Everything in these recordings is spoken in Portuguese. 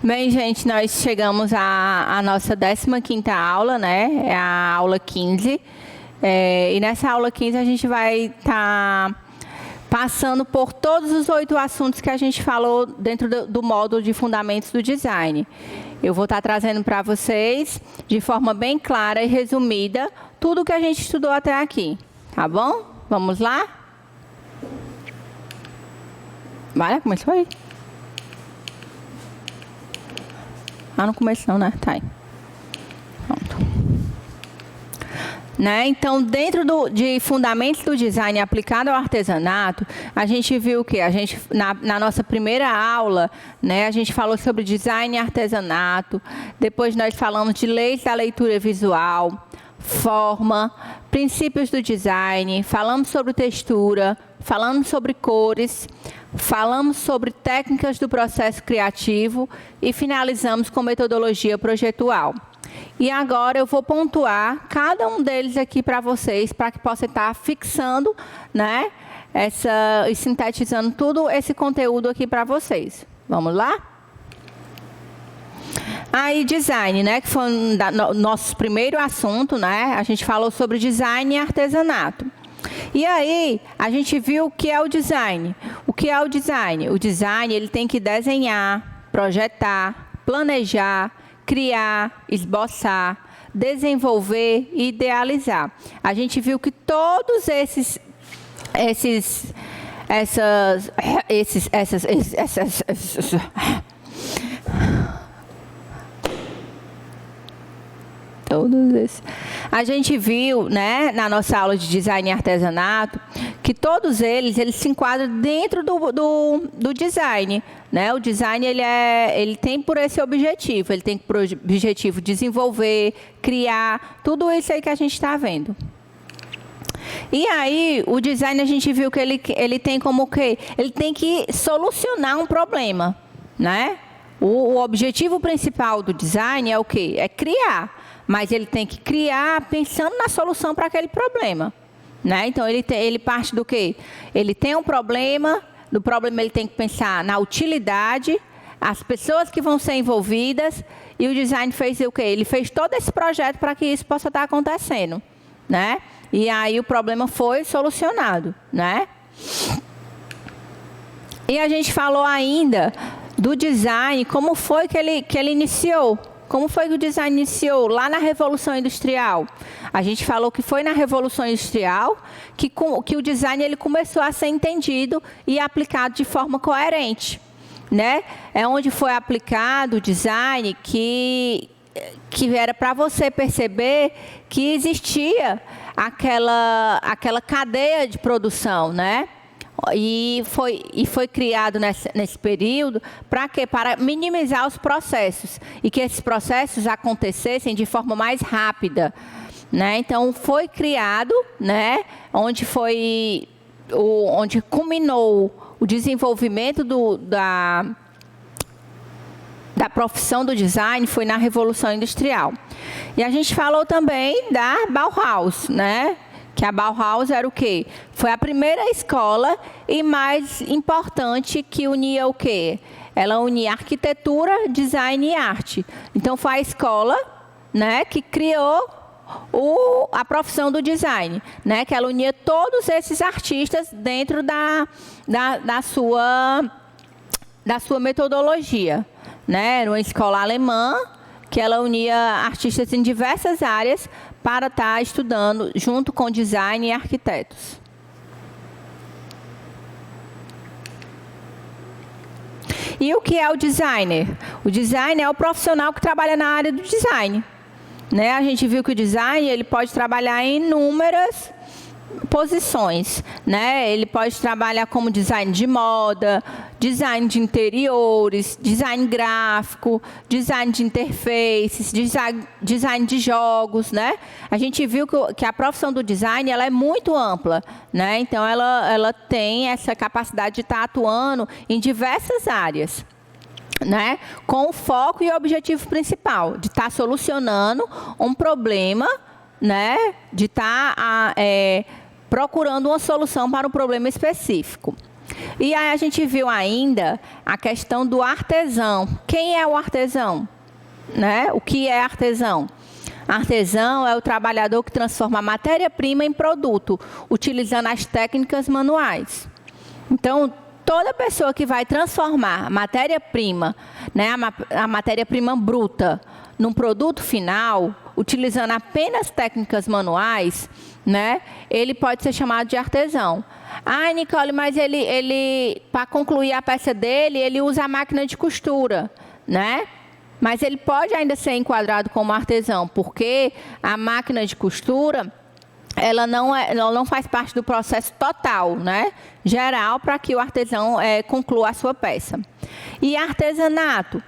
Bem, gente, nós chegamos à nossa 15ª aula, né? É a aula 15. E nessa aula 15 a gente vai estar passando por todos os 8 assuntos que a gente falou dentro do módulo de fundamentos do design. Eu vou estar trazendo para vocês, de forma bem clara e resumida, tudo que a gente estudou até aqui, tá bom? Vamos lá? Vai, começou aí? Ah, no começo não, né? Tá aí. Pronto. Né? Então, dentro de fundamentos do design aplicado ao artesanato, a gente viu o quê? A gente, na nossa primeira aula, né, a gente falou sobre design e artesanato, depois nós falamos de leis da leitura visual, forma, princípios do design, falamos sobre textura, falamos sobre cores, falamos sobre técnicas do processo criativo e finalizamos com metodologia projetual. E agora eu vou pontuar cada um deles aqui para vocês, para que possa estar fixando, né, e sintetizando tudo esse conteúdo aqui para vocês. Vamos lá? Aí, design, né, que foi nosso primeiro assunto, né? A gente falou sobre design e artesanato. E aí, a gente viu o que é o design. O que é o design? O design, ele tem que desenhar, projetar, planejar, criar, esboçar, desenvolver e idealizar. A gente viu que todos a gente viu, né, na nossa aula de design e artesanato, que todos eles se enquadram dentro do design, né? O design ele tem por esse objetivo, ele tem por objetivo desenvolver, criar, tudo isso aí que a gente está vendo. E aí, o design a gente viu que ele tem como o quê? Ele tem que solucionar um problema, né? O objetivo principal do design é o quê? É criar. Mas ele tem que criar pensando na solução para aquele problema, né? Então, ele parte do quê? Ele tem um problema, do problema ele tem que pensar na utilidade, as pessoas que vão ser envolvidas, e o design fez o quê? Ele fez todo esse projeto para que isso possa estar acontecendo, né? E aí o problema foi solucionado, né? E a gente falou ainda do design, como foi que ele iniciou. Como foi que o design iniciou? Lá na Revolução Industrial. A gente falou que foi na Revolução Industrial que o design ele começou a ser entendido e aplicado de forma coerente, né? É onde foi aplicado o design que era para você perceber que existia aquela cadeia de produção, né? E foi criado nesse período para quê? Para minimizar os processos e que esses processos acontecessem de forma mais rápida, né? Então foi criado, né? Onde culminou o desenvolvimento da profissão do design foi na Revolução Industrial. E a gente falou também da Bauhaus, né? Que a Bauhaus era o quê? Foi a primeira escola e mais importante que unia o quê? Ela unia arquitetura, design e arte. Então, foi a escola, né, que criou a profissão do design, né? Que ela unia todos esses artistas dentro da sua metodologia, né? Era uma escola alemã que ela unia artistas em diversas áreas para estar estudando junto com design e arquitetos. E o que é o designer? O designer é o profissional que trabalha na área do design, né? A gente viu que o design ele pode trabalhar em inúmeras posições, né? Ele pode trabalhar como design de moda, design de interiores, design gráfico, design de interfaces, design de jogos, né? A gente viu que a profissão do design ela é muito ampla, né? Então ela tem essa capacidade de estar atuando em diversas áreas, né? Com o foco e o objetivo principal de estar solucionando um problema, né? De estar procurando uma solução para um problema específico. E aí a gente viu ainda a questão do artesão. Quem é o artesão? Né? O que é artesão? Artesão é o trabalhador que transforma a matéria-prima em produto, utilizando as técnicas manuais. Então, toda pessoa que vai transformar a matéria-prima, né, a matéria-prima bruta, num produto final, utilizando apenas técnicas manuais, né, ele pode ser chamado de artesão. Ah, Nicole, mas ele para concluir a peça dele, ele usa a máquina de costura, né? Mas ele pode ainda ser enquadrado como artesão, porque a máquina de costura, ela não faz parte do processo total, né? Geral, para que o artesão conclua a sua peça. E artesanato?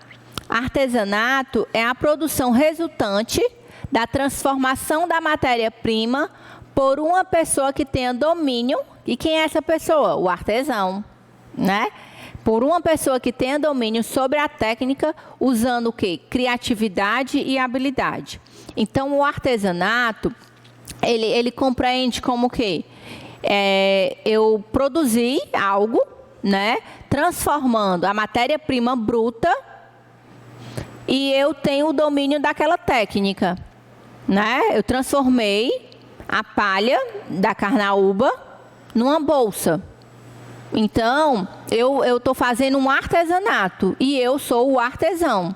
Artesanato é a produção resultante da transformação da matéria-prima por uma pessoa que tenha domínio. E quem é essa pessoa? O artesão, né? Por uma pessoa que tenha domínio sobre a técnica, usando o quê? Criatividade e habilidade. Então, o artesanato, ele compreende como o quê? Eu produzi algo, né? Transformando a matéria-prima bruta e eu tenho o domínio daquela técnica, né? Eu transformei a palha da carnaúba numa bolsa. Então, eu estou fazendo um artesanato e eu sou o artesão,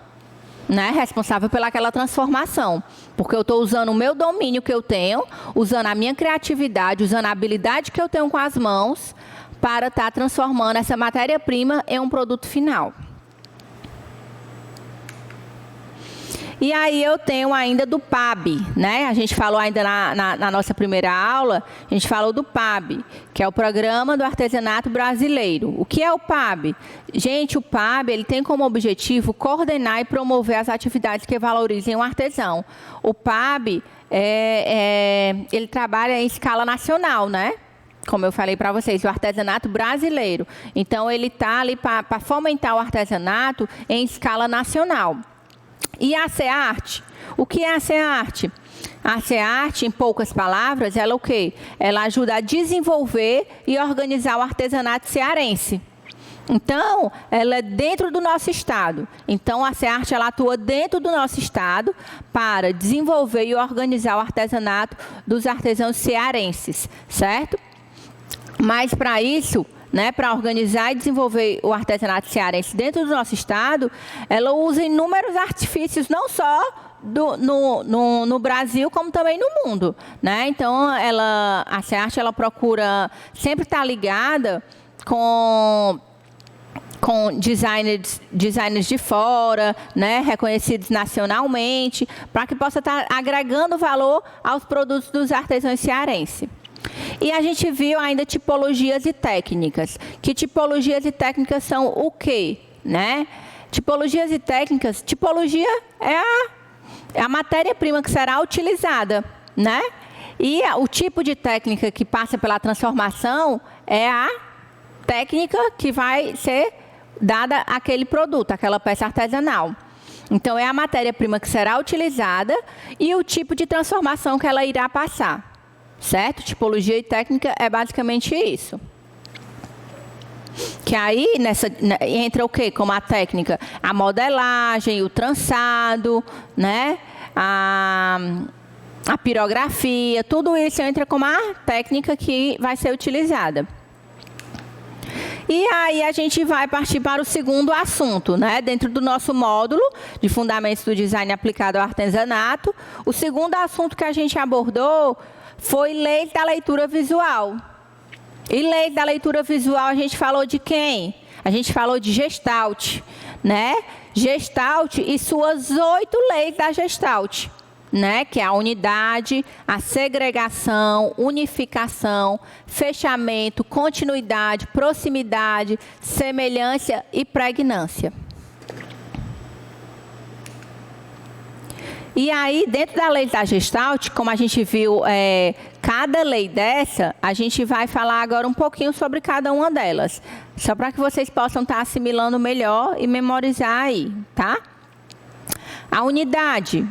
né, responsável pelaquela transformação. Porque eu estou usando o meu domínio que eu tenho, usando a minha criatividade, usando a habilidade que eu tenho com as mãos para estar transformando essa matéria-prima em um produto final. E aí eu tenho ainda do PAB, né? A gente falou ainda na nossa primeira aula, a gente falou do PAB, que é o Programa do Artesanato Brasileiro. O que é o PAB? Gente, o PAB ele tem como objetivo coordenar e promover as atividades que valorizem o artesão. O PAB, ele trabalha em escala nacional, né? Como eu falei para vocês, o artesanato brasileiro. Então, ele está ali para fomentar o artesanato em escala nacional. E a SEARTE? O que é a SEARTE? A SEARTE, em poucas palavras, ela o quê? Ela ajuda a desenvolver e organizar o artesanato cearense. Então, ela é dentro do nosso estado. Então, a SEARTE ela atua dentro do nosso estado para desenvolver e organizar o artesanato dos artesãos cearenses, certo? Mas para isso, né, para organizar e desenvolver o artesanato cearense dentro do nosso estado, ela usa inúmeros artifícios, não só no Brasil, como também no mundo, né? Então, a SEARTE ela procura sempre estar ligada com designers de fora, né, reconhecidos nacionalmente, para que possa estar agregando valor aos produtos dos artesãos cearenses. E a gente viu ainda tipologias e técnicas. Que tipologias e técnicas são o quê? Né? Tipologias e técnicas, tipologia é a matéria-prima que será utilizada, né? E o tipo de técnica que passa pela transformação é a técnica que vai ser dada àquele produto, àquela peça artesanal. Então, é a matéria-prima que será utilizada e o tipo de transformação que ela irá passar. Certo? Tipologia e técnica é basicamente isso. Que aí entra o quê? Como a técnica? A modelagem, o trançado, né? A pirografia, tudo isso entra como a técnica que vai ser utilizada. E aí a gente vai partir para o segundo assunto, né? Dentro do nosso módulo de Fundamentos do Design aplicado ao Artesanato, o segundo assunto que a gente abordou foi lei da leitura visual. E lei da leitura visual a gente falou de quem? A gente falou de Gestalt, né? Gestalt e suas 8 leis da Gestalt, né? Que é a unidade, a segregação, unificação, fechamento, continuidade, proximidade, semelhança e pregnância. E aí, dentro da lei da Gestalt, como a gente viu cada lei dessa, a gente vai falar agora um pouquinho sobre cada uma delas. Só para que vocês possam estar assimilando melhor e memorizar aí, tá? A unidade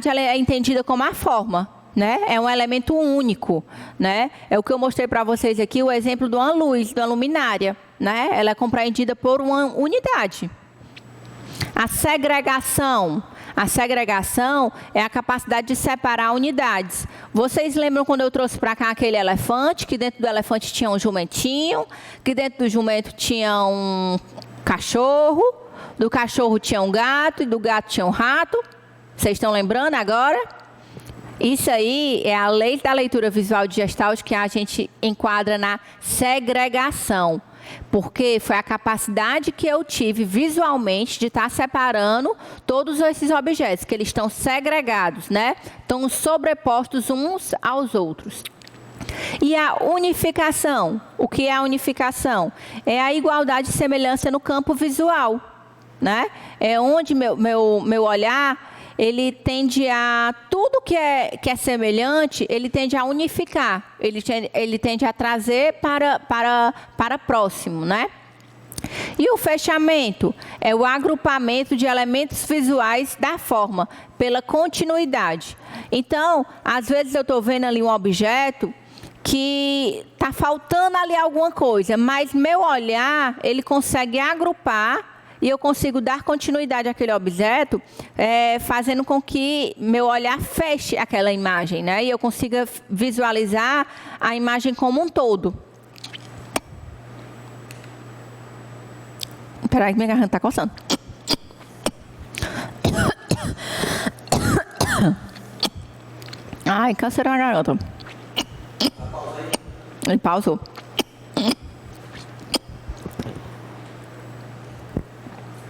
ela é entendida como a forma, né? É um elemento único, né? É o que eu mostrei para vocês aqui, o exemplo de uma luz, de uma luminária, né? Ela é compreendida por uma unidade. A segregação é a capacidade de separar unidades. Vocês lembram quando eu trouxe para cá aquele elefante, que dentro do elefante tinha um jumentinho, que dentro do jumento tinha um cachorro, do cachorro tinha um gato e do gato tinha um rato? Vocês estão lembrando agora? Isso aí é a lei da leitura visual de Gestalt que a gente enquadra na segregação. Porque foi a capacidade que eu tive visualmente de estar separando todos esses objetos, que eles estão segregados, né? Estão sobrepostos uns aos outros. E a unificação, o que é a unificação? É a igualdade e semelhança no campo visual, né? É onde meu olhar, ele tende a, tudo que é semelhante, ele tende a unificar, ele tende a trazer para próximo, né? E o fechamento é o agrupamento de elementos visuais da forma, pela continuidade. Então, às vezes eu estou vendo ali um objeto que está faltando ali alguma coisa, mas meu olhar, ele consegue agrupar e eu consigo dar continuidade àquele objeto, fazendo com que meu olhar feche aquela imagem, né? E eu consiga visualizar a imagem como um todo. Espera aí que minha garganta está coçando. Ai, cancerou a garganta. Ele pausou.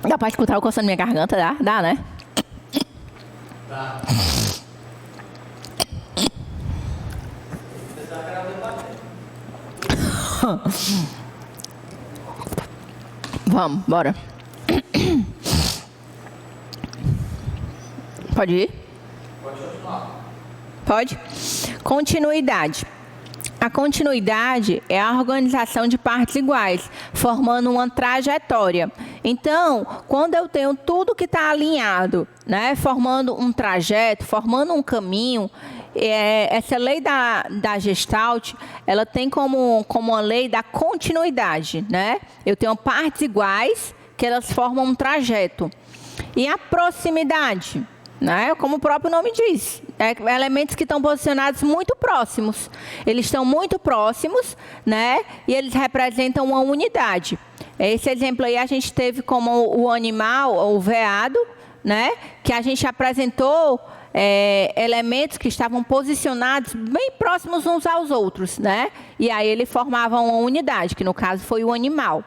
Dá para escutar o coçando minha garganta? Dá, né? Dá. Vamos, bora. Pode ir? Pode continuar. Pode? Continuidade. A continuidade é a organização de partes iguais, formando uma trajetória. Então, quando eu tenho tudo que está alinhado, né, formando um trajeto, formando um caminho, essa lei da Gestalt, ela tem como uma lei da continuidade, né? Eu tenho partes iguais que elas formam um trajeto. E a proximidade, né? Como o próprio nome diz, elementos que estão posicionados muito próximos. Eles estão muito próximos, né? E eles representam uma unidade. Esse exemplo aí a gente teve como o animal, o veado, né? Que a gente apresentou elementos que estavam posicionados bem próximos uns aos outros, né? E aí ele formava uma unidade, que no caso foi o animal.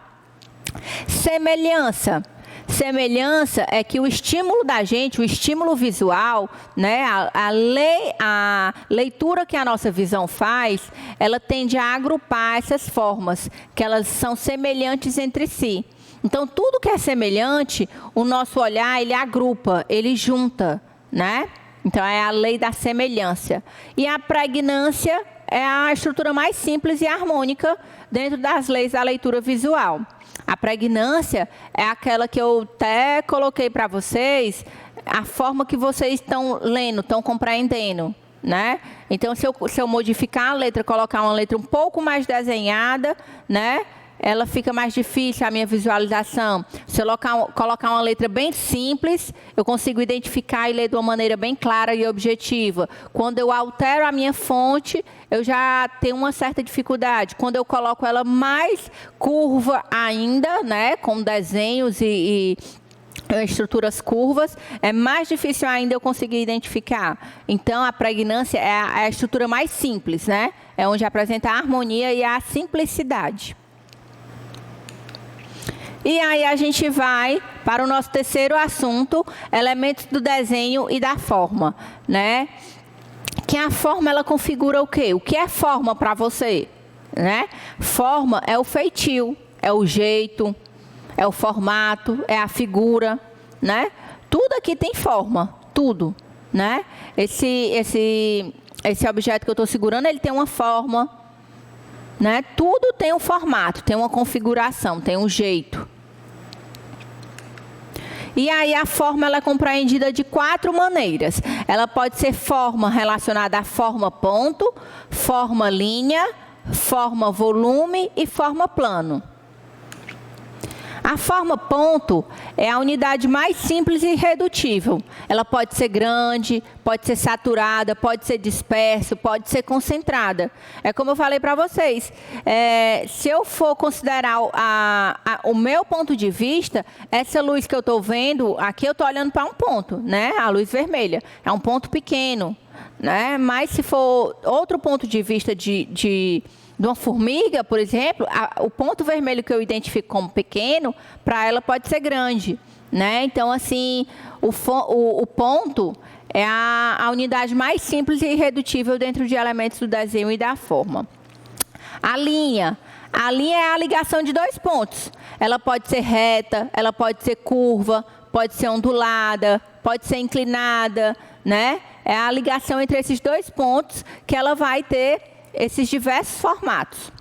Semelhança. Semelhança é que o estímulo da gente, o estímulo visual, né, a leitura que a nossa visão faz, ela tende a agrupar essas formas, que elas são semelhantes entre si. Então, tudo que é semelhante, o nosso olhar, ele agrupa, ele junta, né? Então, é a lei da semelhança. E a pregnância é a estrutura mais simples e harmônica dentro das leis da leitura visual. A pregnância é aquela que eu até coloquei para vocês, a forma que vocês estão lendo, estão compreendendo, né? Então, se eu modificar a letra, colocar uma letra um pouco mais desenhada, né? Ela fica mais difícil a minha visualização. Se eu colocar uma letra bem simples, eu consigo identificar e ler de uma maneira bem clara e objetiva. Quando eu altero a minha fonte, eu já tenho uma certa dificuldade. Quando eu coloco ela mais curva ainda, né, com desenhos e estruturas curvas, é mais difícil ainda eu conseguir identificar. Então, a pregnância é a estrutura mais simples, né? É onde apresenta a harmonia e a simplicidade. E aí a gente vai para o nosso terceiro assunto, elementos do desenho e da forma, né? Que a forma, ela configura o quê? O que é forma para você, né? Forma é o feitio, é o jeito, é o formato, é a figura, né? Tudo aqui tem forma, tudo, né? Esse objeto que eu estou segurando, ele tem uma forma, né? Tudo tem um formato, tem uma configuração, tem um jeito. E aí a forma ela é compreendida de 4 maneiras. Ela pode ser forma relacionada à forma ponto, forma linha, forma volume e forma plano. A forma ponto é a unidade mais simples e irredutível. Ela pode ser grande, pode ser saturada, pode ser disperso, pode ser concentrada. É como eu falei para vocês, se eu for considerar o meu ponto de vista, essa luz que eu estou vendo, aqui eu estou olhando para um ponto, né? A luz vermelha. É um ponto pequeno, né? Mas se for outro ponto de vista de uma formiga, por exemplo, o ponto vermelho que eu identifico como pequeno, para ela pode ser grande, né? Então, assim, o ponto é a unidade mais simples e irredutível dentro de elementos do desenho e da forma. A linha é a ligação de 2 pontos. Ela pode ser reta, ela pode ser curva, pode ser ondulada, pode ser inclinada, né? É a ligação entre esses 2 pontos que ela vai ter esses diversos formatos.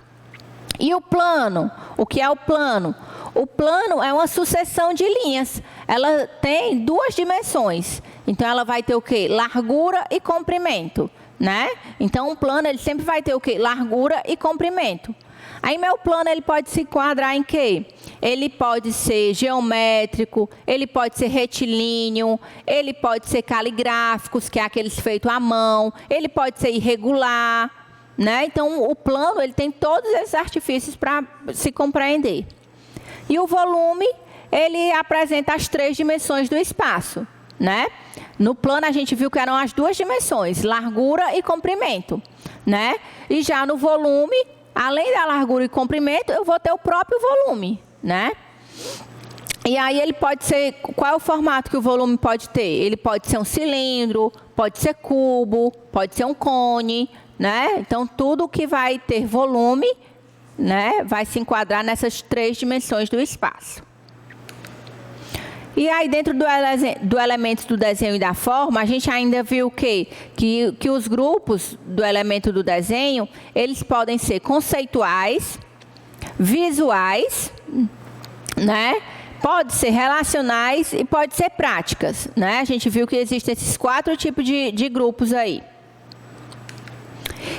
E o plano? O que é o plano? O plano é uma sucessão de linhas. Ela tem 2 dimensões. Então, ela vai ter o quê? Largura e comprimento, né? Então, um plano ele sempre vai ter o quê? Largura e comprimento. Aí, meu plano ele pode se enquadrar em quê? Ele pode ser geométrico, ele pode ser retilíneo, ele pode ser caligráficos, que é aqueles feitos à mão, ele pode ser irregular, né? Então, o plano ele tem todos esses artifícios para se compreender. E o volume, ele apresenta as 3 dimensões do espaço, né? No plano, a gente viu que eram as 2 dimensões, largura e comprimento, né? E já no volume, além da largura e comprimento, eu vou ter o próprio volume, né? E aí ele pode ser, qual é o formato que o volume pode ter? Ele pode ser um cilindro, pode ser cubo, pode ser um cone, né? Então, tudo que vai ter volume, né, vai se enquadrar nessas 3 dimensões do espaço. E aí, dentro do elemento do desenho e da forma, a gente ainda viu que os grupos do elemento do desenho, eles podem ser conceituais, visuais, né? Pode ser relacionais e pode ser práticas, né? A gente viu que existem esses 4 tipos de grupos aí.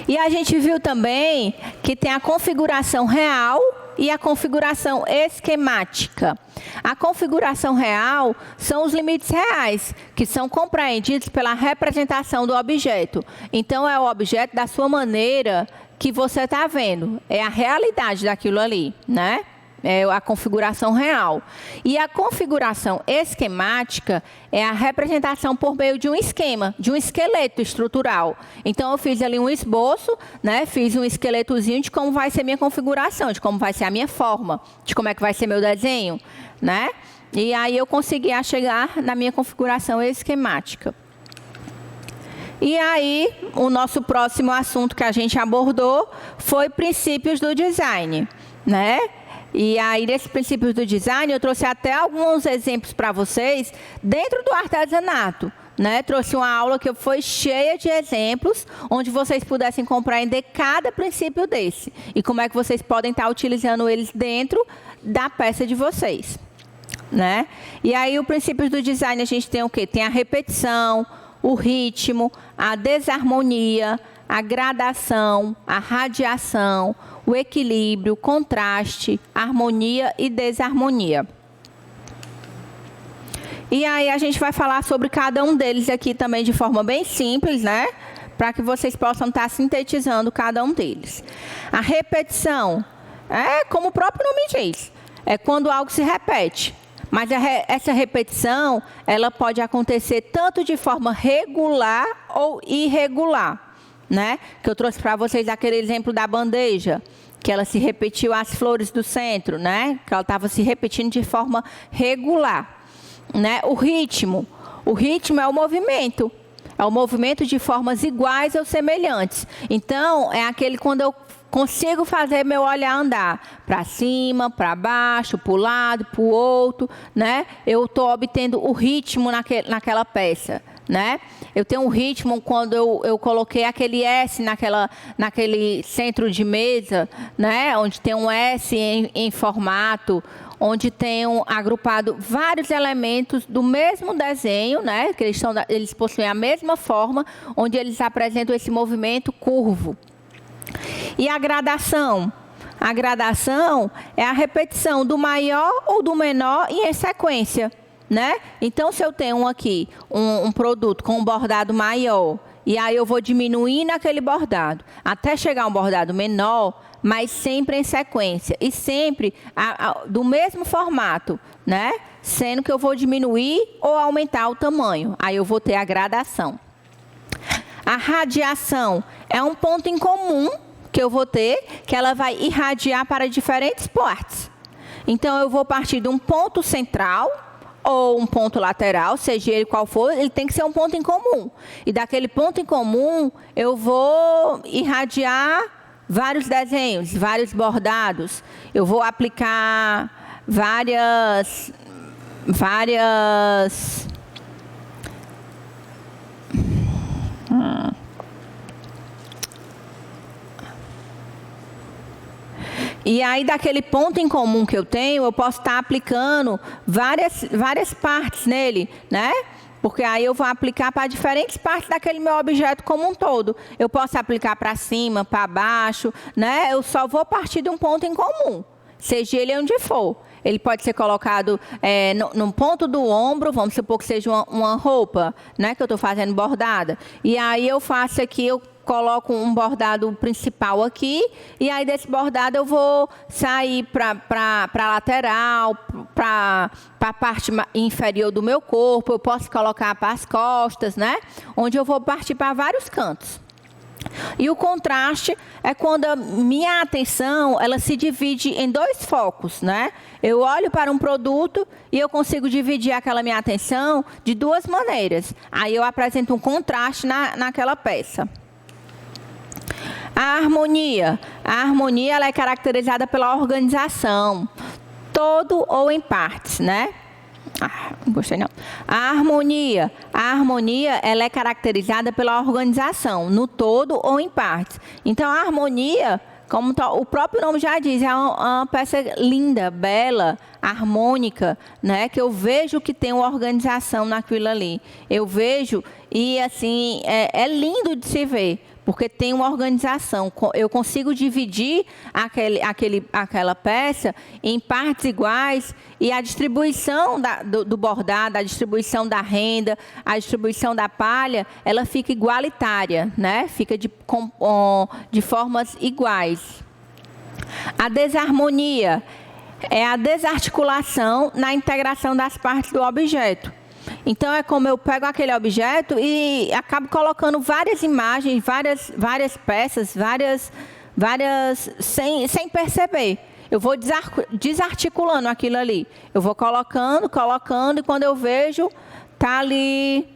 E a gente viu também que tem a configuração real e a configuração esquemática. A configuração real são os limites reais, que são compreendidos pela representação do objeto. Então, é o objeto da sua maneira que você está vendo. É a realidade daquilo ali, né? É a configuração real. E a configuração esquemática é a representação por meio de um esquema, de um esqueleto estrutural. Então, eu fiz ali um esboço, né? Fiz um esqueletozinho de como vai ser minha configuração, de como vai ser a minha forma, de como é que vai ser meu desenho, né? E aí eu consegui chegar na minha configuração esquemática. E aí, o nosso próximo assunto que a gente abordou foi princípios do design, né? E aí, nesses princípios do design, eu trouxe até alguns exemplos para vocês dentro do artesanato, né? Trouxe uma aula que foi cheia de exemplos, onde vocês pudessem compreender cada princípio desse. E como é que vocês podem estar utilizando eles dentro da peça de vocês, né? E aí, o princípios do design, a gente tem o quê? Tem a repetição, o ritmo, a desarmonia, a gradação, a radiação, o equilíbrio, contraste, harmonia e desarmonia. E aí a gente vai falar sobre cada um deles aqui também de forma bem simples, né? Para que vocês possam estar sintetizando cada um deles. A repetição é como o próprio nome diz, é quando algo se repete. Mas essa repetição, ela pode acontecer tanto de forma regular ou irregular, né? Que eu trouxe para vocês aquele exemplo da bandeja, que ela se repetiu as flores do centro, né? Que ela estava se repetindo de forma regular, né? O ritmo é o movimento de formas iguais ou semelhantes. Então, é aquele quando eu consigo fazer meu olhar andar para cima, para baixo, para o lado, para o outro, né? Eu estou obtendo o ritmo naquela peça, né? Eu tenho um ritmo quando eu coloquei aquele S naquele centro de mesa, né? Onde tem um S em formato, onde tenho agrupado vários elementos do mesmo desenho, né? Que eles possuem a mesma forma, onde eles apresentam esse movimento curvo. E a gradação? A gradação é a repetição do maior ou do menor em sequência, né? Então, se eu tenho aqui um produto com um bordado maior, e aí eu vou diminuindo aquele bordado, até chegar a um bordado menor, mas sempre em sequência, e sempre do mesmo formato, né? Sendo que eu vou diminuir ou aumentar o tamanho, aí eu vou ter a gradação. A radiação é um ponto em comum que eu vou ter, que ela vai irradiar para diferentes partes. Então, eu vou partir de um ponto central ou um ponto lateral, seja ele qual for, ele tem que ser um ponto em comum. E daquele ponto em comum, eu vou irradiar vários desenhos, vários bordados. Eu vou aplicar várias E aí, daquele ponto em comum que eu tenho, eu posso estar aplicando várias partes nele, né? Porque aí eu vou aplicar para diferentes partes daquele meu objeto como um todo. Eu posso aplicar para cima, para baixo, né? Eu só vou partir de um ponto em comum, seja ele onde for. Ele pode ser colocado no ponto do ombro, vamos supor que seja uma roupa, né? Que eu estou fazendo bordada. E aí eu faço aqui, eu coloco um bordado principal aqui, e aí desse bordado eu vou sair para a lateral, para a parte inferior do meu corpo, eu posso colocar para as costas, né? Onde eu vou partir para vários cantos. E o contraste é quando a minha atenção, ela se divide em dois focos, né? Eu olho para um produto e eu consigo dividir aquela minha atenção de duas maneiras. Aí eu apresento um contraste naquela peça. A harmonia ela é caracterizada pela organização, todo ou em partes, né? Não gostei não. A harmonia ela é caracterizada pela organização, no todo ou em partes. Então, a harmonia, como o próprio nome já diz, é uma peça linda, bela, harmônica, né? Que eu vejo que tem uma organização naquilo ali. Eu vejo e, assim, é lindo de se ver, porque tem uma organização. Eu consigo dividir aquela peça em partes iguais, e a distribuição do bordado, a distribuição da renda, a distribuição da palha, ela fica igualitária, né? Fica de formas iguais. A desarmonia é a desarticulação na integração das partes do objeto. Então, é como eu pego aquele objeto e acabo colocando várias imagens, várias peças, sem perceber. Eu vou desarticulando aquilo ali. Eu vou colocando, e quando eu vejo, tá ali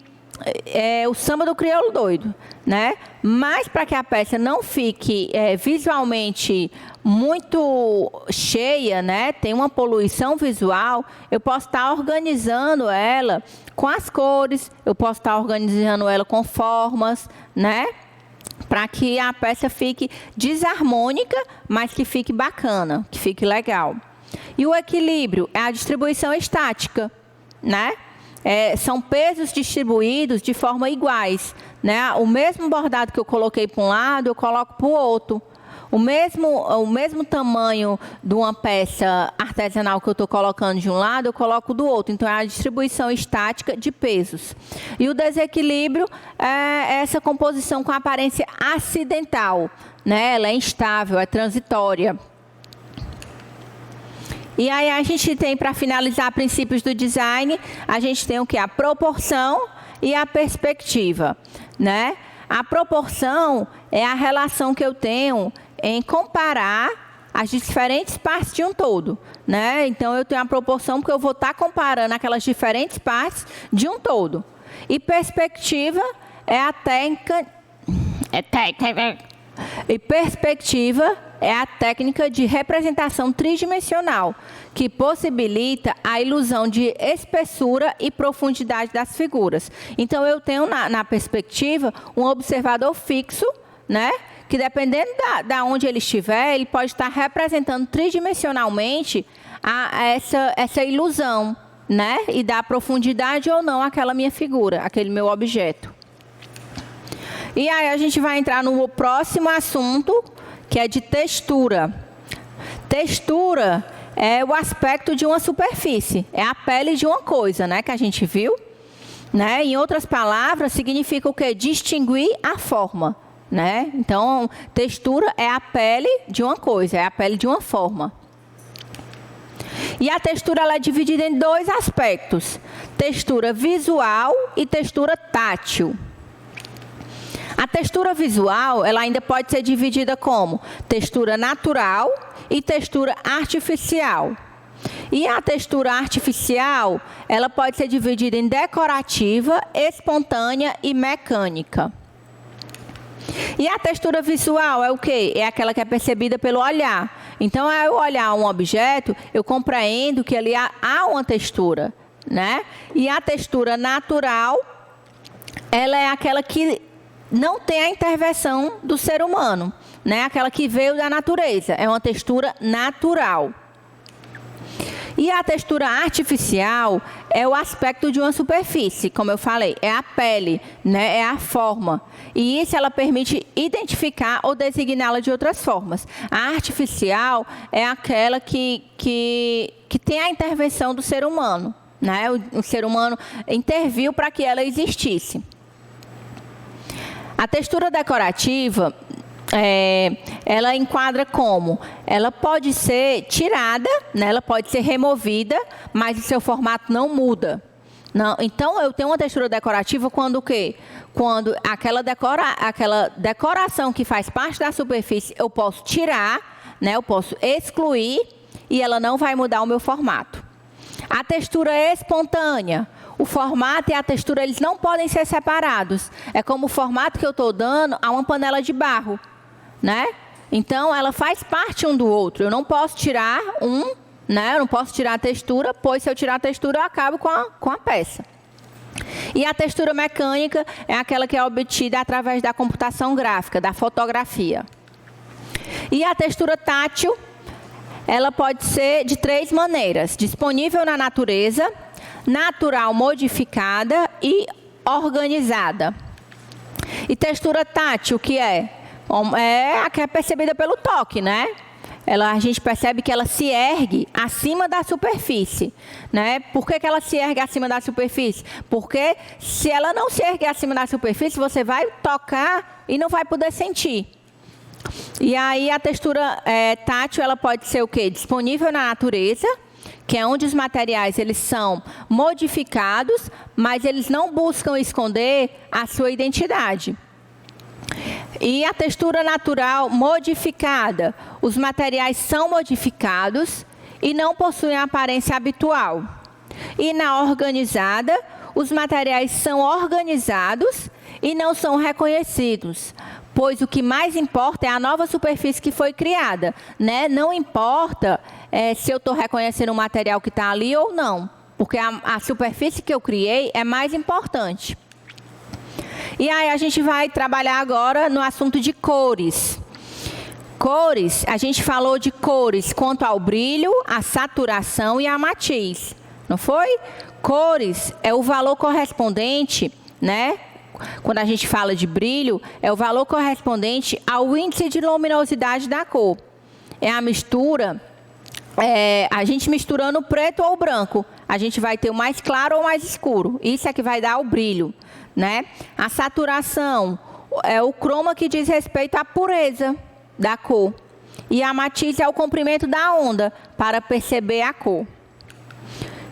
o samba do crioulo doido, né? Mas para que a peça não fique visualmente muito cheia, né? Tem uma poluição visual, eu posso estar organizando ela com as cores, eu posso estar organizando ela com formas, né? Para que a peça fique desarmônica, mas que fique bacana, que fique legal. E o equilíbrio é a distribuição estática, né? São pesos distribuídos de forma iguais, né? O mesmo bordado que eu coloquei para um lado, eu coloco para o outro. O mesmo tamanho de uma peça artesanal que eu estou colocando de um lado, eu coloco do outro. Então, é a distribuição estática de pesos. E o desequilíbrio é essa composição com aparência acidental, né? Ela é instável, é transitória. E aí a gente tem, para finalizar, princípios do design, a gente tem o que? A proporção e a perspectiva, né? A proporção é a relação que eu tenho em comparar as diferentes partes de um todo, né? Então, eu tenho a proporção porque eu vou estar comparando aquelas diferentes partes de um todo. E perspectiva é a técnica... E perspectiva é a técnica de representação tridimensional, que possibilita a ilusão de espessura e profundidade das figuras. Então, eu tenho na perspectiva um observador fixo, né? Que dependendo da onde ele estiver, ele pode estar representando tridimensionalmente essa ilusão, né? E dar profundidade ou não àquela minha figura, aquele meu objeto. E aí a gente vai entrar no próximo assunto, que é de textura. Textura é o aspecto de uma superfície, é a pele de uma coisa, né? Que a gente viu. Né? Em outras palavras, significa o quê? Distinguir a forma, né? Então, textura é a pele de uma coisa, é a pele de uma forma. E a textura ela é dividida em dois aspectos: textura visual e textura tátil. A textura visual, ela ainda pode ser dividida como textura natural e textura artificial. E a textura artificial, ela pode ser dividida em decorativa, espontânea e mecânica. E a textura visual é o quê? É aquela que é percebida pelo olhar. Então, ao eu olhar um objeto, eu compreendo que ali há uma textura, né? E a textura natural, ela é aquela que não tem a intervenção do ser humano, né? Aquela que veio da natureza, é uma textura natural. E a textura artificial é o aspecto de uma superfície, como eu falei, é a pele, né? É a forma. E isso ela permite identificar ou designá-la de outras formas. A artificial é aquela que tem a intervenção do ser humano, né? O ser humano interviu para que ela existisse. A textura decorativa, ela enquadra como? Ela pode ser tirada, né? Ela pode ser removida, mas o seu formato não muda. Não, então, eu tenho uma textura decorativa quando o quê? Quando aquela decoração que faz parte da superfície, eu posso tirar, né? Eu posso excluir e ela não vai mudar o meu formato. A textura espontânea. O formato e a textura, eles não podem ser separados. É como o formato que eu estou dando a uma panela de barro, né? Então, ela faz parte um do outro. Eu não posso tirar né? Eu não posso tirar a textura, pois se eu tirar a textura, eu acabo com a peça. E a textura mecânica é aquela que é obtida através da computação gráfica, da fotografia. E a textura tátil, ela pode ser de 3 maneiras: disponível na natureza, natural modificada e organizada. E textura tátil, o que é? É a que é percebida pelo toque, né? A gente percebe que ela se ergue acima da superfície, né? Por que ela se ergue acima da superfície? Porque se ela não se ergue acima da superfície, você vai tocar e não vai poder sentir. E aí a textura tátil, ela pode ser o quê? Disponível na natureza, que é onde os materiais eles são modificados, mas eles não buscam esconder a sua identidade. E a textura natural modificada, os materiais são modificados e não possuem a aparência habitual. E na organizada, os materiais são organizados e não são reconhecidos, pois o que mais importa é a nova superfície que foi criada, né? Não importa se eu estou reconhecendo o material que está ali ou não, porque a superfície que eu criei é mais importante. E aí a gente vai trabalhar agora no assunto de cores. Cores, a gente falou de cores quanto ao brilho, a saturação e a matiz, não foi? Cores é o valor correspondente, né? Quando a gente fala de brilho, é o valor correspondente ao índice de luminosidade da cor. É a mistura, a gente misturando o preto ou o branco, a gente vai ter o mais claro ou o mais escuro. Isso é que vai dar o brilho, né? A saturação é o croma que diz respeito à pureza da cor. E a matiz é o comprimento da onda para perceber a cor.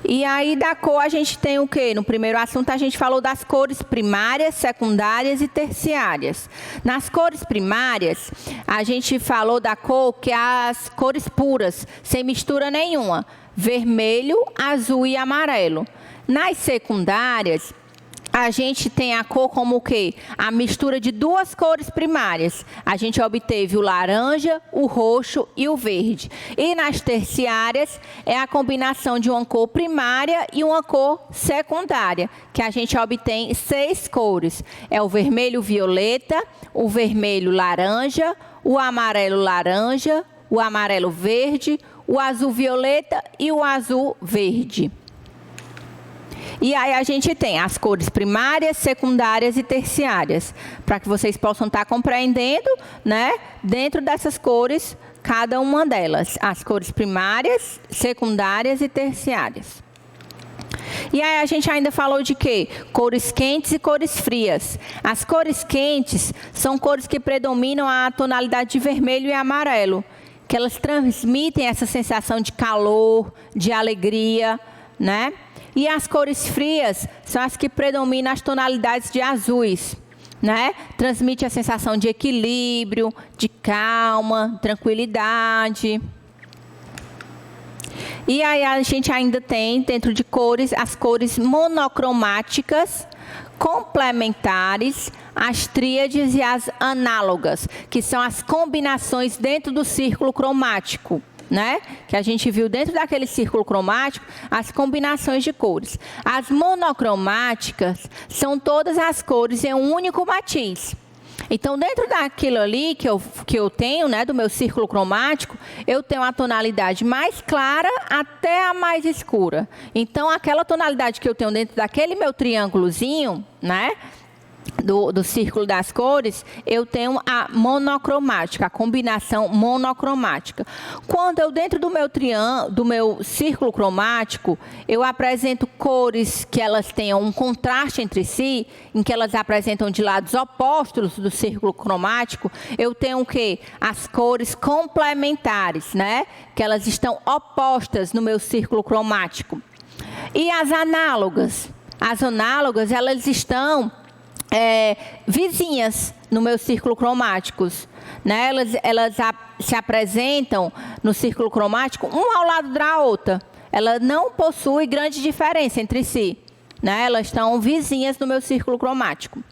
E aí da cor a gente tem o quê? No primeiro assunto a gente falou das cores primárias, secundárias e terciárias. Nas cores primárias, a gente falou da cor que é as cores puras, sem mistura nenhuma. Vermelho, azul e amarelo. Nas secundárias, a gente tem a cor como o quê? A mistura de 2 cores primárias. A gente obteve o laranja, o roxo e o verde. E nas terciárias, é a combinação de uma cor primária e uma cor secundária, que a gente obtém 6 cores. É o vermelho violeta, o vermelho laranja, o amarelo laranja, o amarelo verde, o azul violeta e o azul verde. E aí a gente tem as cores primárias, secundárias e terciárias, para que vocês possam estar compreendendo, né, dentro dessas cores, cada uma delas, as cores primárias, secundárias e terciárias. E aí a gente ainda falou de quê? Cores quentes e cores frias. As cores quentes são cores que predominam a tonalidade de vermelho e amarelo, que elas transmitem essa sensação de calor, de alegria, né? E as cores frias são as que predominam as tonalidades de azuis, né? Transmite a sensação de equilíbrio, de calma, tranquilidade. E aí a gente ainda tem, dentro de cores, as cores monocromáticas, complementares, as tríades e as análogas, que são as combinações dentro do círculo cromático, né? Que a gente viu dentro daquele círculo cromático, as combinações de cores. As monocromáticas são todas as cores em um único matiz. Então, dentro daquilo ali que eu tenho, né, do meu círculo cromático, eu tenho a tonalidade mais clara até a mais escura. Então, aquela tonalidade que eu tenho dentro daquele meu triângulozinho, né, do círculo das cores, eu tenho a monocromática, a combinação monocromática. Quando eu, dentro do meu círculo cromático, eu apresento cores que elas tenham um contraste entre si, em que elas apresentam de lados opostos do círculo cromático, eu tenho o quê? As cores complementares, né? Que elas estão opostas no meu círculo cromático. E as análogas? As análogas, elas estão vizinhas no meu círculo cromático, né? Elas se apresentam no círculo cromático uma ao lado da outra. Ela não possui grande diferença entre si, né? Elas estão vizinhas no meu círculo cromático.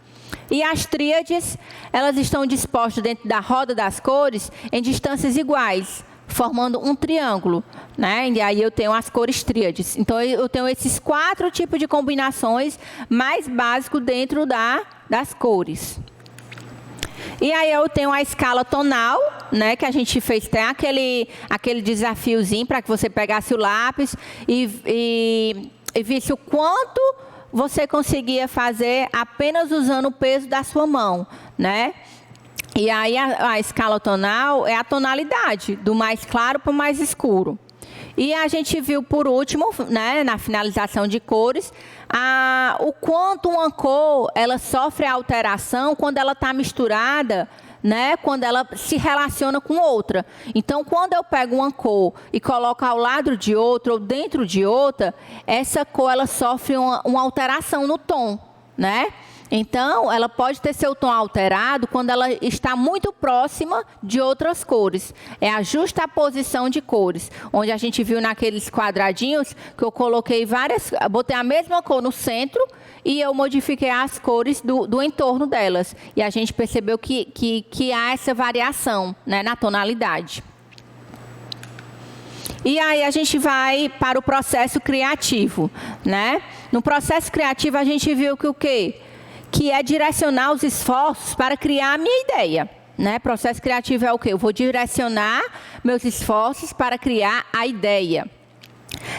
E as tríades, elas estão dispostas dentro da roda das cores em distâncias iguais, formando um triângulo, né? E aí eu tenho as cores tríades. Então, eu tenho esses 4 tipos de combinações mais básicos dentro das cores. E aí eu tenho a escala tonal, né? Que a gente fez até aquele desafiozinho para que você pegasse o lápis e visse o quanto você conseguia fazer apenas usando o peso da sua mão, né? E aí a escala tonal é a tonalidade, do mais claro para o mais escuro. E a gente viu por último, né, na finalização de cores, o quanto uma cor ela sofre alteração quando ela está misturada, né, quando ela se relaciona com outra. Então, quando eu pego uma cor e coloco ao lado de outra ou dentro de outra, essa cor ela sofre uma alteração no tom, né? Então, ela pode ter seu tom alterado quando ela está muito próxima de outras cores. É a justaposição de cores, onde a gente viu naqueles quadradinhos que eu coloquei botei a mesma cor no centro e eu modifiquei as cores do entorno delas. E a gente percebeu que há essa variação, né, na tonalidade. E aí a gente vai para o processo criativo, né? No processo criativo a gente viu que o quê? Que é direcionar os esforços para criar a minha ideia, né? Processo criativo é o quê? Eu vou direcionar meus esforços para criar a ideia.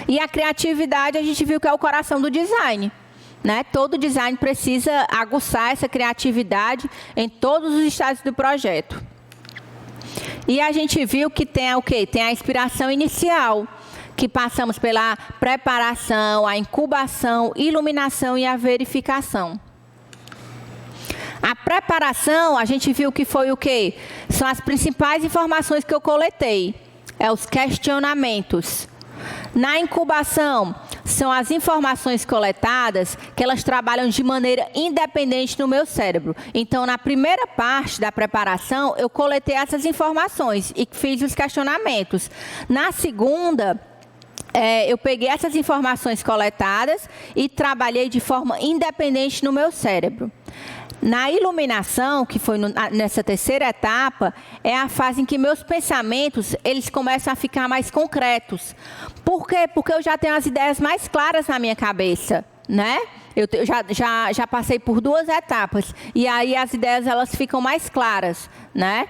E a criatividade a gente viu que é o coração do design, né? Todo design precisa aguçar essa criatividade em todos os estágios do projeto. E a gente viu que tem o quê? Tem a inspiração inicial, que passamos pela preparação, a incubação, iluminação e a verificação. A preparação, a gente viu que foi o quê? São as principais informações que eu coletei. Os questionamentos. Na incubação, são as informações coletadas que elas trabalham de maneira independente no meu cérebro. Então, na primeira parte da preparação, eu coletei essas informações e fiz os questionamentos. Na segunda, eu peguei essas informações coletadas e trabalhei de forma independente no meu cérebro. Na iluminação, que foi nessa terceira etapa, é a fase em que meus pensamentos eles começam a ficar mais concretos. Por quê? Porque eu já tenho as ideias mais claras na minha cabeça, né? Eu já passei por 2 etapas e aí as ideias elas ficam mais claras, né?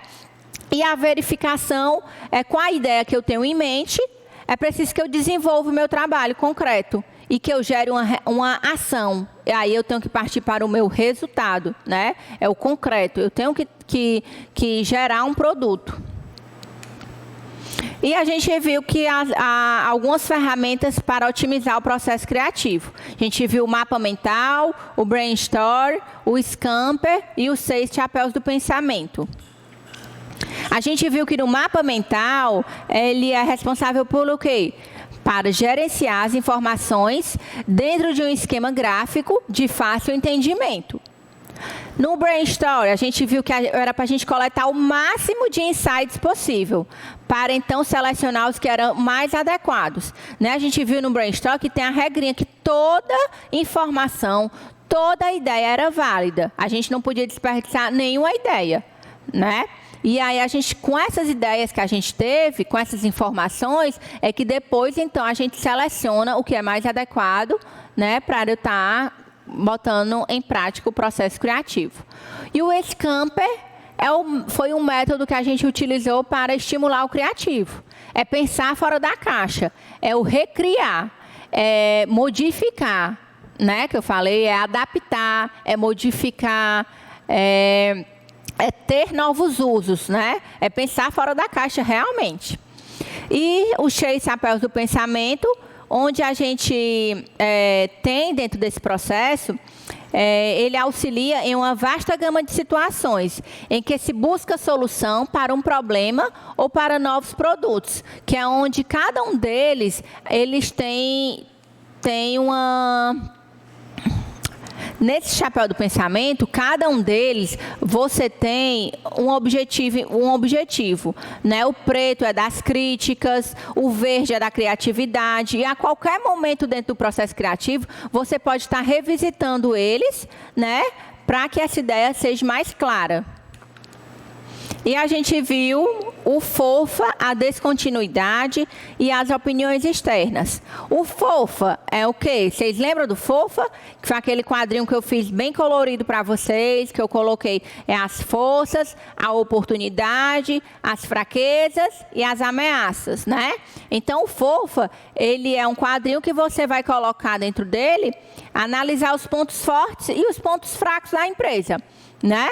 E a verificação é com a ideia que eu tenho em mente, é preciso que eu desenvolva o meu trabalho concreto e que eu gere uma ação. E aí eu tenho que partir para o meu resultado, né? É o concreto. Eu tenho que gerar um produto. E a gente viu que há algumas ferramentas para otimizar o processo criativo. A gente viu o mapa mental, o brainstorm, o Scamper e os 6 chapéus do pensamento. A gente viu que no mapa mental, ele é responsável por o quê? Para gerenciar as informações dentro de um esquema gráfico de fácil entendimento. No brainstorm, a gente viu que era para a gente coletar o máximo de insights possível, para então selecionar os que eram mais adequados. Né? A gente viu no brainstorm que tem a regrinha que toda informação, toda ideia era válida. A gente não podia desperdiçar nenhuma ideia, né? E aí a gente, com essas ideias que a gente teve, com essas informações, é que depois então a gente seleciona o que é mais adequado, né, para eu estar botando em prática o processo criativo. E o Scamper foi um método que a gente utilizou para estimular o criativo. É pensar fora da caixa, é o recriar, é modificar, né, que eu falei, é adaptar, é modificar, é ter novos usos, né? É pensar fora da caixa realmente. E os 6 chapéus do pensamento, onde a gente tem dentro desse processo, ele auxilia em uma vasta gama de situações em que se busca solução para um problema ou para novos produtos, que é onde cada um deles, eles têm uma... Nesse chapéu do pensamento, cada um deles, você tem um objetivo, né? O preto é das críticas, o verde é da criatividade, e a qualquer momento dentro do processo criativo, você pode estar revisitando eles, né? Para que essa ideia seja mais clara. E a gente viu o FOFA, a descontinuidade e as opiniões externas. O FOFA é o quê? Vocês lembram do FOFA? Que foi aquele quadrinho que eu fiz bem colorido para vocês, que eu coloquei as forças, a oportunidade, as fraquezas e as ameaças, né? Então, o FOFA, ele é um quadrinho que você vai colocar dentro dele, analisar os pontos fortes e os pontos fracos da empresa, né?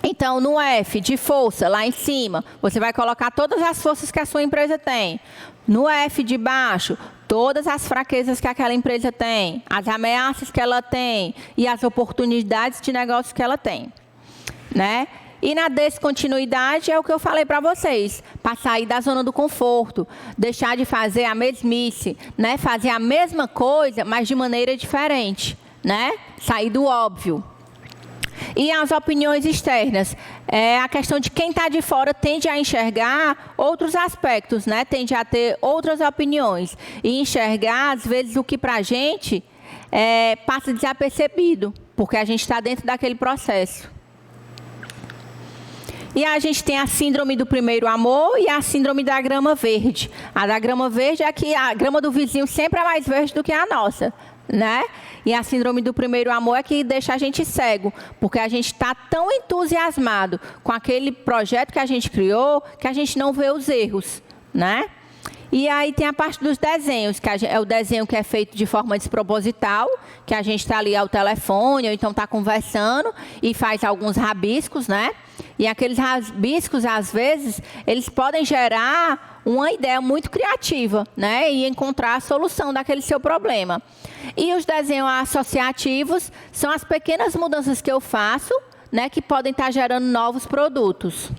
Então, no F de força, lá em cima, você vai colocar todas as forças que a sua empresa tem. No F de baixo, todas as fraquezas que aquela empresa tem, as ameaças que ela tem e as oportunidades de negócio que ela tem, né? E na descontinuidade é o que eu falei para vocês, para sair da zona do conforto, deixar de fazer a mesmice, né? Fazer a mesma coisa, mas de maneira diferente, né? Sair do óbvio. E as opiniões externas, a questão de quem está de fora tende a enxergar outros aspectos, né? Tende a ter outras opiniões e enxergar, às vezes, o que para a gente passa desapercebido, porque a gente está dentro daquele processo. E a gente tem a síndrome do primeiro amor e a síndrome da grama verde. A da grama verde é que a grama do vizinho sempre é mais verde do que a nossa, né? E a síndrome do primeiro amor é que deixa a gente cego, porque a gente está tão entusiasmado com aquele projeto que a gente criou, que a gente não vê os erros, né? E aí tem a parte dos desenhos, que é o desenho que é feito de forma desproposital, que a gente está ali ao telefone, ou então está conversando e faz alguns rabiscos, né? E aqueles rabiscos, às vezes, eles podem gerar uma ideia muito criativa, né? E encontrar a solução daquele seu problema. E os desenhos associativos são as pequenas mudanças que eu faço, né? Que podem estar gerando novos produtos.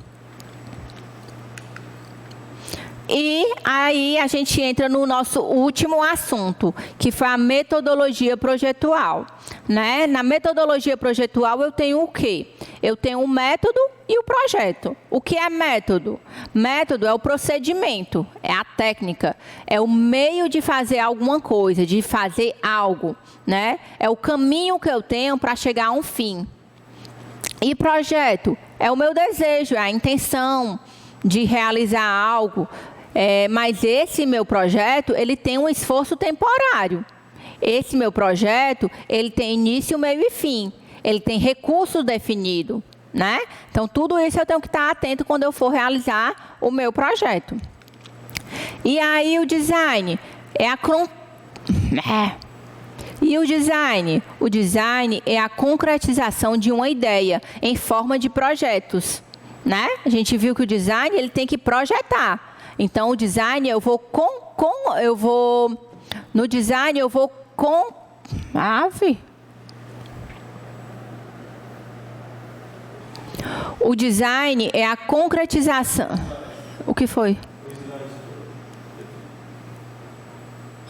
E aí a gente entra no nosso último assunto, que foi a metodologia projetual, né? Na metodologia projetual eu tenho o quê? Eu tenho o método e o projeto. O que é método? Método é o procedimento, é a técnica, é o meio de fazer alguma coisa, de fazer algo, né? É o caminho que eu tenho para chegar a um fim. E projeto é o meu desejo, é a intenção de realizar algo. Mas esse meu projeto, ele tem um esforço temporário. Esse meu projeto, ele tem início, meio e fim. Ele tem recurso definido, né? Então, tudo isso eu tenho que estar atento quando eu for realizar o meu projeto. E aí o design é a o design é a concretização de uma ideia em forma de projetos, né? A gente viu que o design ele tem que projetar. Então o design no design eu vou com o design é a concretização. O que foi?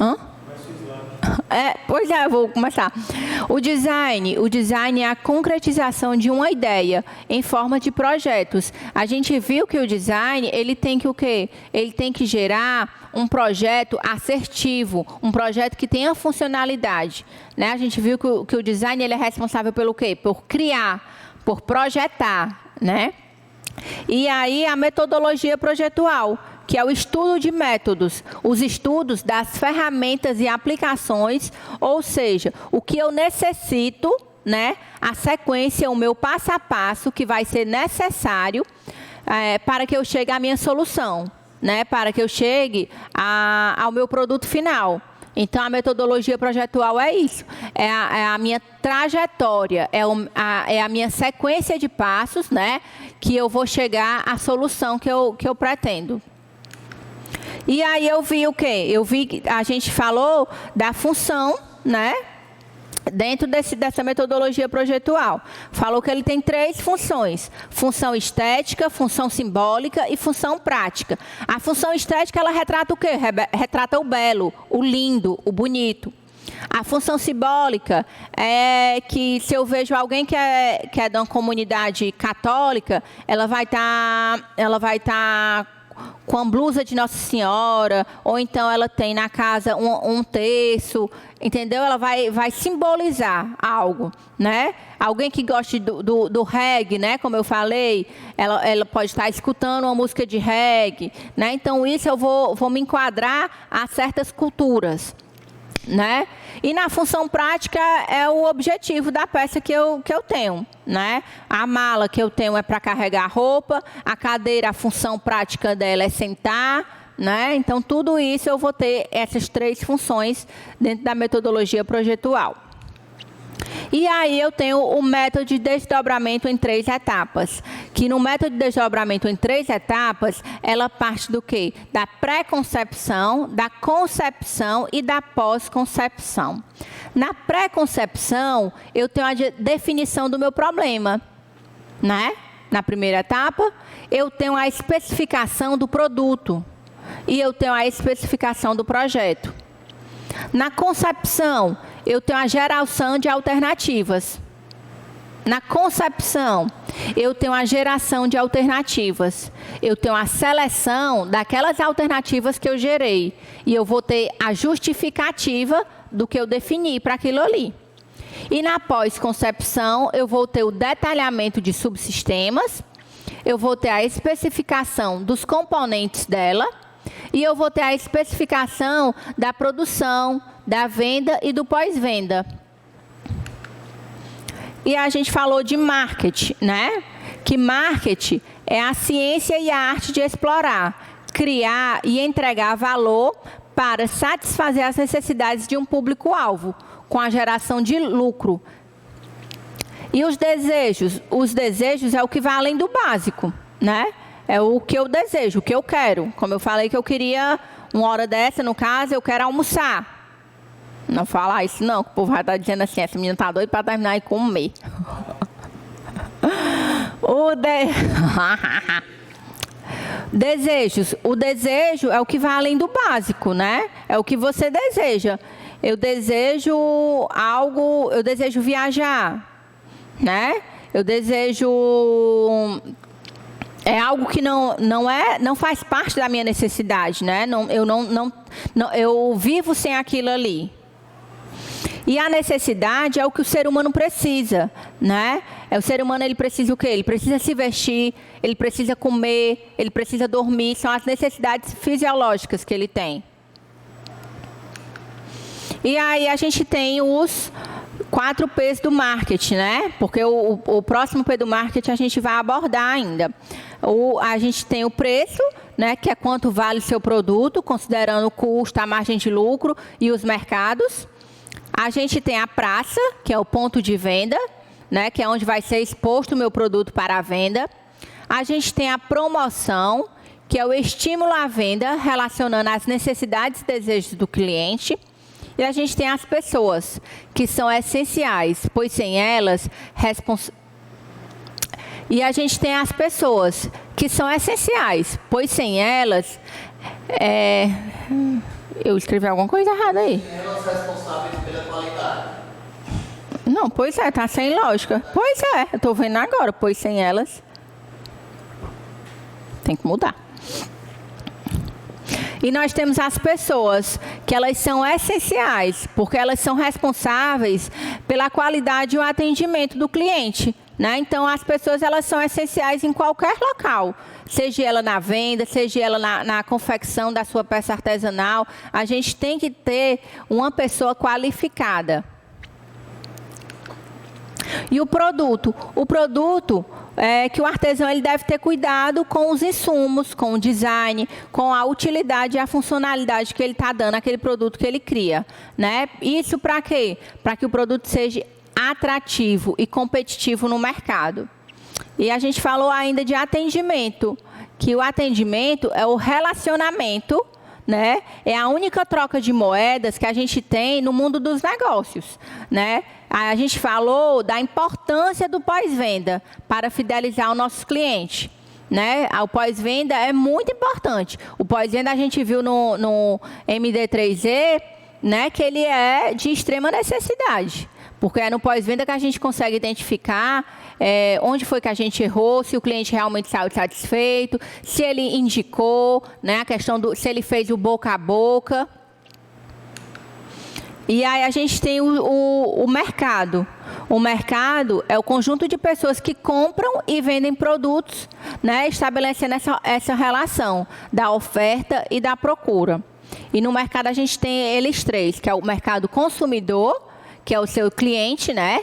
Hã? Pois é, eu vou começar. O design é a concretização de uma ideia em forma de projetos. A gente viu que o design, ele tem que o quê? Ele tem que gerar um projeto assertivo, um projeto que tenha funcionalidade, né? A gente viu que o design ele é responsável pelo quê? Por criar, por projetar, né? E aí a metodologia projetual, que é o estudo de métodos, os estudos das ferramentas e aplicações, ou seja, o que eu necessito, né, a sequência, o meu passo a passo que vai ser necessário para que eu chegue à minha solução, né, para que eu chegue ao meu produto final. Então, a metodologia projetual é isso, é a minha trajetória, é a minha sequência de passos, né, que eu vou chegar à solução que eu pretendo. E aí eu vi o quê? A gente falou da função, né? Dentro dessa metodologia projetual. Falou que ele tem 3 funções. Função estética, função simbólica e função prática. A função estética, ela retrata o quê? Retrata o belo, o lindo, o bonito. A função simbólica é que se eu vejo alguém que é de uma comunidade católica, ela vai estar com a blusa de Nossa Senhora, ou então ela tem na casa um terço, entendeu? Ela vai simbolizar algo, né? Alguém que goste do reggae, né? Como eu falei, ela pode estar escutando uma música de reggae, né? Então, isso eu vou me enquadrar a certas culturas, né? E na função prática é o objetivo da peça que eu tenho, né? A mala que eu tenho é para carregar roupa, a cadeira, a função prática dela é sentar, né? Então, tudo isso eu vou ter essas 3 funções dentro da metodologia projetual. E aí eu tenho o método de desdobramento em 3 etapas. Que no método de desdobramento em 3 etapas, ela parte do quê? Da pré-concepção, da concepção e da pós-concepção. Na pré-concepção, eu tenho a definição do meu problema, né? Na primeira etapa, eu tenho a especificação do produto e eu tenho a especificação do projeto. Na concepção, eu tenho a geração de alternativas. Na concepção, eu tenho a geração de alternativas. Eu tenho a seleção daquelas alternativas que eu gerei. E eu vou ter a justificativa do que eu defini para aquilo ali. E na pós-concepção, eu vou ter o detalhamento de subsistemas. Eu vou ter a especificação dos componentes dela. E eu vou ter a especificação da produção, da venda e do pós-venda. E a gente falou de marketing, né? Que marketing é a ciência e a arte de explorar, criar e entregar valor para satisfazer as necessidades de um público-alvo, com a geração de lucro. E os desejos? Os desejos é o que vai além do básico, né? É o que eu desejo, o que eu quero. Como eu falei que eu queria, uma hora dessa, no caso, eu quero almoçar. Não falar isso não, que o povo vai estar dizendo assim, essa menina está doida para terminar e comer. Desejos. O desejo é o que vai além do básico, né? É o que você deseja. Eu desejo algo, eu desejo viajar, né? Eu desejo... É algo que não faz parte da minha necessidade, né? Eu vivo sem aquilo ali. E a necessidade é o que o ser humano precisa, né? O ser humano, ele precisa o quê? Ele precisa se vestir, ele precisa comer, ele precisa dormir. São as necessidades fisiológicas que ele tem. E aí a gente tem os 4 P's do marketing, né? Porque o próximo P do marketing a gente vai abordar ainda. A gente tem o preço, né, que é quanto vale o seu produto, considerando o custo, a margem de lucro e os mercados. A gente tem a praça, que é o ponto de venda, né, que é onde vai ser exposto o meu produto para a venda. A gente tem a promoção, que é o estímulo à venda, relacionando as necessidades e desejos do cliente. E a gente tem as pessoas, que são essenciais, pois sem elas, E a gente tem as pessoas, que são essenciais, pois sem elas, Eu escrevi alguma coisa errada aí. Elas responsáveis pela qualidade. Não, pois é, tá sem lógica. Pois é, eu tô vendo agora, pois sem elas, tem que mudar. E nós temos as pessoas, que elas são essenciais, porque elas são responsáveis pela qualidade e o atendimento do cliente, né? Então, as pessoas, elas são essenciais em qualquer local, seja ela na venda, seja ela na confecção da sua peça artesanal. A gente tem que ter uma pessoa qualificada. E o produto que o artesão ele deve ter cuidado com os insumos, com o design, com a utilidade e a funcionalidade que ele está dando àquele produto que ele cria, né? Isso para quê? Para que o produto seja atrativo e competitivo no mercado. E a gente falou ainda de atendimento, que o atendimento é o relacionamento, né? É a única troca de moedas que a gente tem no mundo dos negócios, né? A gente falou da importância do pós-venda para fidelizar o nosso cliente, né? O pós-venda é muito importante. O pós-venda a gente viu no MD3E, né, que ele é de extrema necessidade. Porque é no pós-venda que a gente consegue identificar onde foi que a gente errou, se o cliente realmente saiu satisfeito, se ele indicou, né, a questão se ele fez o boca a boca. E aí a gente tem o mercado. O mercado é o conjunto de pessoas que compram e vendem produtos, né, estabelecendo essa relação da oferta e da procura. E no mercado a gente tem eles três, que é o mercado consumidor, que é o seu cliente, né?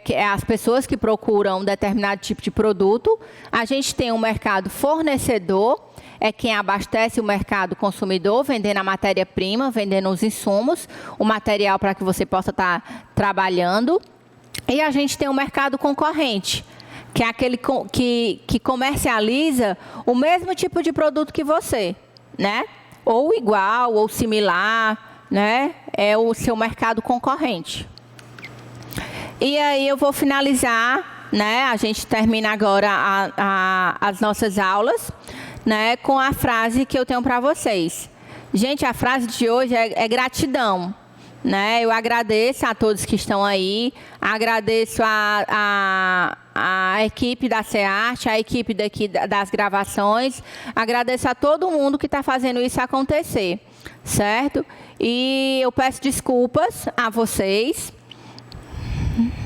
Que é as pessoas que procuram um determinado tipo de produto. A gente tem o mercado fornecedor, é quem abastece o mercado consumidor, vendendo a matéria-prima, vendendo os insumos, o material para que você possa estar trabalhando. E a gente tem o mercado concorrente, que é aquele que comercializa o mesmo tipo de produto que você, né? Ou igual, ou similar, né? É o seu mercado concorrente. E aí eu vou finalizar, né? A gente termina agora as nossas aulas, né, com a frase que eu tenho para vocês. Gente, a frase de hoje é gratidão, né? Eu agradeço a todos que estão aí, agradeço a equipe da SEARTE, a equipe daqui das gravações, agradeço a todo mundo que está fazendo isso acontecer, certo? E eu peço desculpas a vocês.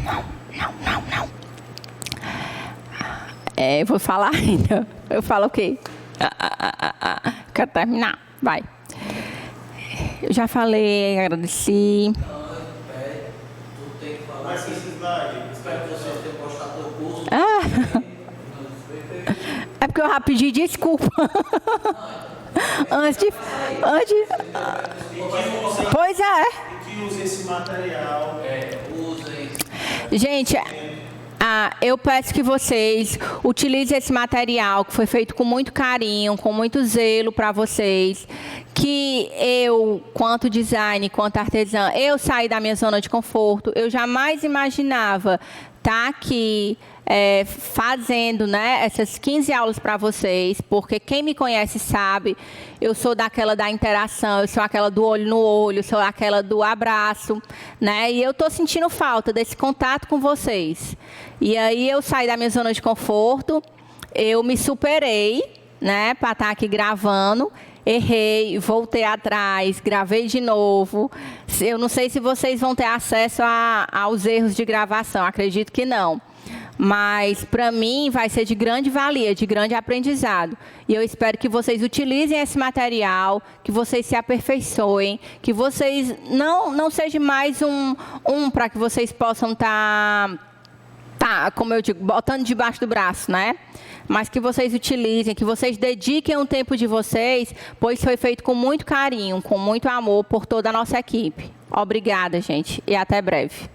Não. Eu vou falar ainda. Eu falo o quê? Quero terminar. Vai. Eu já falei, agradeci. Espero que você tenha gostado do curso. É porque eu já pedi desculpa. Antes de... Pois é. Que use esse material. Usem. Gente, eu peço que vocês utilizem esse material que foi feito com muito carinho, com muito zelo para vocês. Que eu, quanto design, quanto artesã, eu saí da minha zona de conforto. Eu jamais imaginava estar aqui fazendo, né, essas 15 aulas para vocês, porque quem me conhece sabe, eu sou daquela da interação, eu sou aquela do olho no olho, eu sou aquela do abraço, né, e eu estou sentindo falta desse contato com vocês. E aí eu saí da minha zona de conforto, eu me superei, né, para estar aqui gravando, errei, voltei atrás, gravei de novo. Eu não sei se vocês vão ter acesso aos erros de gravação, acredito que não. Mas, para mim, vai ser de grande valia, de grande aprendizado. E eu espero que vocês utilizem esse material, que vocês se aperfeiçoem, que vocês não seja mais um para que vocês possam estar como eu digo, botando debaixo do braço, né? Mas que vocês utilizem, que vocês dediquem um tempo de vocês, pois foi feito com muito carinho, com muito amor por toda a nossa equipe. Obrigada, gente, e até breve.